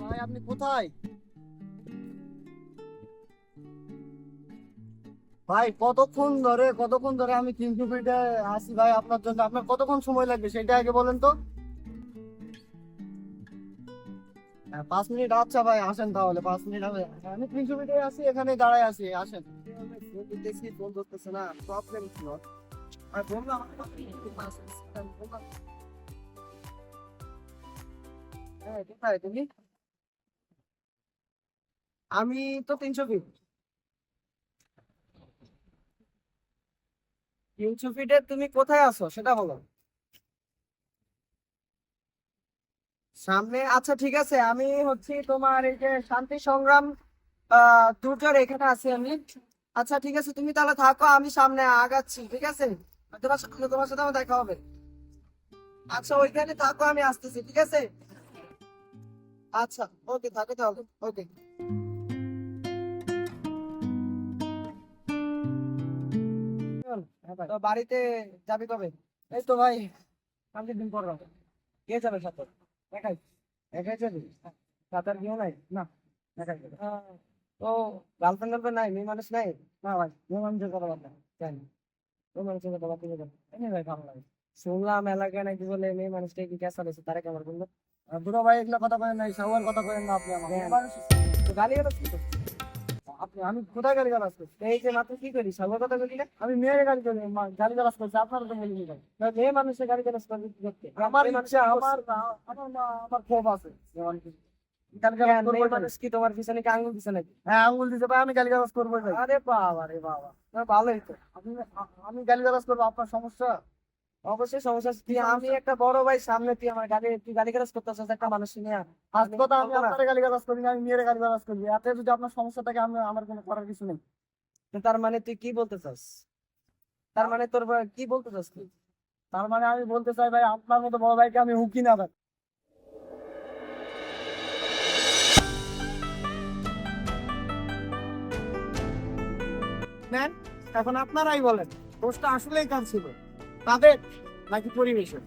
ভাই আপনি কোথায়? ভাই কতক্ষণ ধরে আমি 300 ফিটে আসি ভাই আপনার জন্য। আপনার কতক্ষণ সময় লাগবে সেটা আগে বলেন তো। 5 মিনিট, আচ্ছা ভাই আসেন তাহলে 5 মিনিট হবে। আমি 300 ফিটে আসি, এখানে দাঁড়ায় আছি, আসেন। ফোন দিতেছি, ফোন ধরতেছে না, প্রবলেম ছিল। আর বললাম হ্যাঁ কোথায় তুমি? আমি তো 300 ফিট। 300 ফিটে তুমি কোথায় আছো সেটা বলো। সামনে, আচ্ছা ঠিক আছে, আমি হচ্ছে তোমার এই যে শান্তি সংগ্রাম দুর্গের এখানে আছি আমি। আচ্ছা ঠিক আছে, তুমি তাহলে থাকো, আমি সামনে আগাচ্ছি, ঠিক আছে? তোমার সাথে আমার দেখা হবে। আচ্ছা ওইখানে থাকো, আমি আসতেছি, ঠিক আছে? আচ্ছা, ওকে, থাকো তাহলে, ওকে। তো বাড়িতে যাবি কবে? এই তো ভাই, 5 দিন পর যাবো। কে যাবে সাথে? একাই? একাই যাবি? সাথে আর কেউ নাই? না, একাই যাবে। তো গার্লফ্রেন্ড গার্লফ্রেন্ড নাই, মেয়ে মানুষ নাই? না ভাই, মেয়ে মানুষের কথা বললাম, জানি মেয়ে মানুষের কথা বলতে গেলে এমনি ভাই ভালো লাগে। শুনলাম এলাকায় নাকি বলে মেয়ে মানুষটা কি ক্যাসার হয়েছে, তারা কেমন বললো? দুটো ভাই এগুলা কথা বলেন নাই, সবার কথা বলেন না আপনি আমার। মেয়ে মানুষ তো গালি গালাজ কি করছে? আপনি, আমি কোথায় গালি গালাজ করছি? এই যে মাত্র কি করি, সবার কথা বলি না? আমি মেয়ের গালি করি, গালি গালাজ করছি, আপনারা তো বলি না। মেয়ে মানুষের গালি গালাজ করবে কি করতে? আমার ইচ্ছা, আমার ক্ষোভ আছে মেয়ে মানুষের। গালিগালাজ করবো মেয়ে না? মানুষ কি তোমার পিছনে কি আঙ্গুল দিছে নাকি? হ্যাঁ আঙ্গুল দিতে ভাই, আমি গালিগালাজ করবো ভাই। আরে বাবা রে বাবা, ভালোই তো। আপনি, আমি গালিগালাজ করবো, আপনার সমস্যা? অবশ্যই সমস্যা আছে। তুই, আমি একটা বড় ভাই, সামনে তুই গালি গালাজ করতেছিস একটা মানুষ নিয়ে। ফার্স্ট কথা, আমি বলবো না? আপনার গালিগালাজ করি না, আমি মেয়ের গালিগালাজ করি। এতে যদি আপনার সমস্যা থাকে, আমি, আমার কোনো করার কিছু নেই। তো তার মানে তুই কি বলতে চাস? তার মানে তোর কি বলতে চাস তুই? তার মানে আমি বলতে চাই ভাই, আপনার মতো বড় ভাইকে আমি হুকি না ভাই। নেন, এখন আপনারাই বলেন, দোষটা আসলেই কার ছিল, তাদের নাকি পরিবেশের?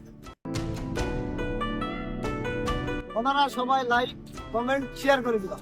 ওনারা সবাই লাইক, কমেন্ট, শেয়ার করে দিলাম।